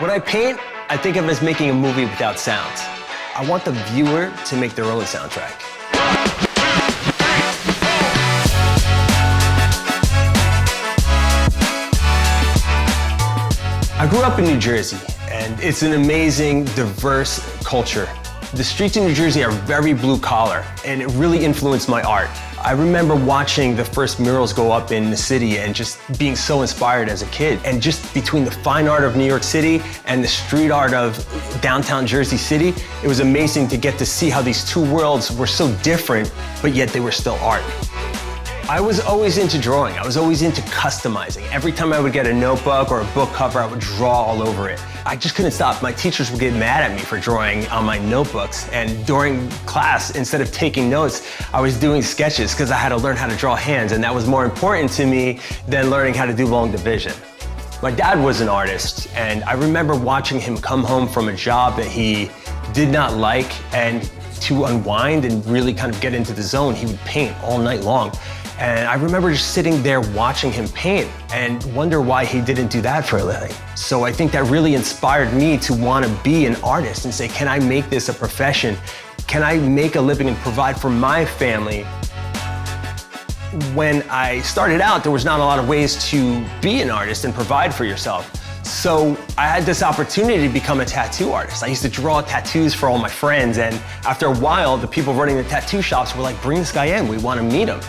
When I paint, I think of it as making a movie without sounds. I want the viewer to make their own soundtrack. I grew up in New Jersey, and it's an amazing, diverse culture. The streets in New Jersey are very blue collar, and it really influenced my art. I remember watching the first murals go up in the city and just being so inspired as a kid. And just between the fine art of New York City and the street art of downtown Jersey City, it was amazing to get to see how these two worlds were so different, but yet they were still art. I was always into drawing. I was always into customizing. Every time I would get a notebook or a book cover, I would draw all over it. I just couldn't stop. My teachers would get mad at me for drawing on my notebooks. And during class, instead of taking notes, I was doing sketches because I had to learn how to draw hands, and that was more important to me than learning how to do long division. My dad was an artist, and I remember watching him come home from a job that he did not like, and to unwind and really kind of get into the zone, he would paint all night long. And I remember just sitting there watching him paint and wonder why he didn't do that for a living. So I think that really inspired me to want to be an artist and say, can I make this a profession? Can I make a living and provide for my family? When I started out, there was not a lot of ways to be an artist and provide for yourself. So I had this opportunity to become a tattoo artist. I used to draw tattoos for all my friends, and after a while, the people running the tattoo shops were like, bring this guy in, we want to meet him.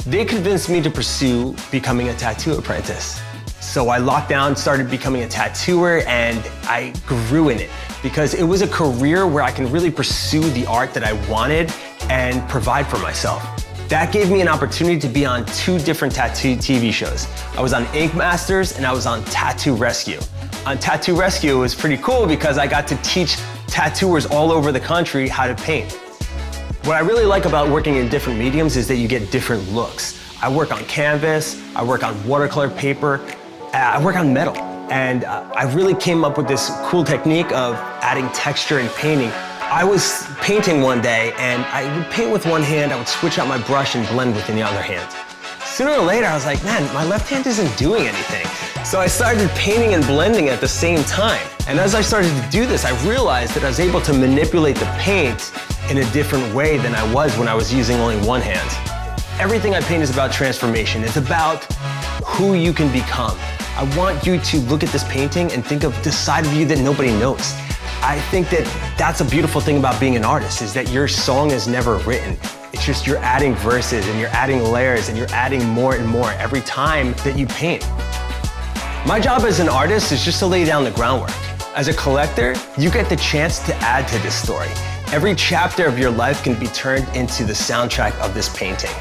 They convinced me to pursue becoming a tattoo apprentice. So I locked down, started becoming a tattooer, and I grew in it because it was a career where I can really pursue the art that I wanted and provide for myself. That gave me an opportunity to be on 2 different tattoo TV shows. I was on Ink Masters and I was on Tattoo Rescue. On Tattoo Rescue, it was pretty cool because I got to teach tattooers all over the country how to paint. What I really like about working in different mediums is that you get different looks. I work on canvas, I work on watercolor paper, I work on metal. And I really came up with this cool technique of adding texture and painting. I was painting one day and I would paint with one hand, I would switch out my brush and blend with the other hand. Sooner or later, I was like, man, my left hand isn't doing anything. So I started painting and blending at the same time. And as I started to do this, I realized that I was able to manipulate the paint in a different way than I was when I was using only one hand. Everything I paint is about transformation. It's about who you can become. I want you to look at this painting and think of the side of you that nobody knows. I think that that's a beautiful thing about being an artist, is that your song is never written. It's just you're adding verses and you're adding layers and you're adding more and more every time that you paint. My job as an artist is just to lay down the groundwork. As a collector, you get the chance to add to this story. Every chapter of your life can be turned into the soundtrack of this painting.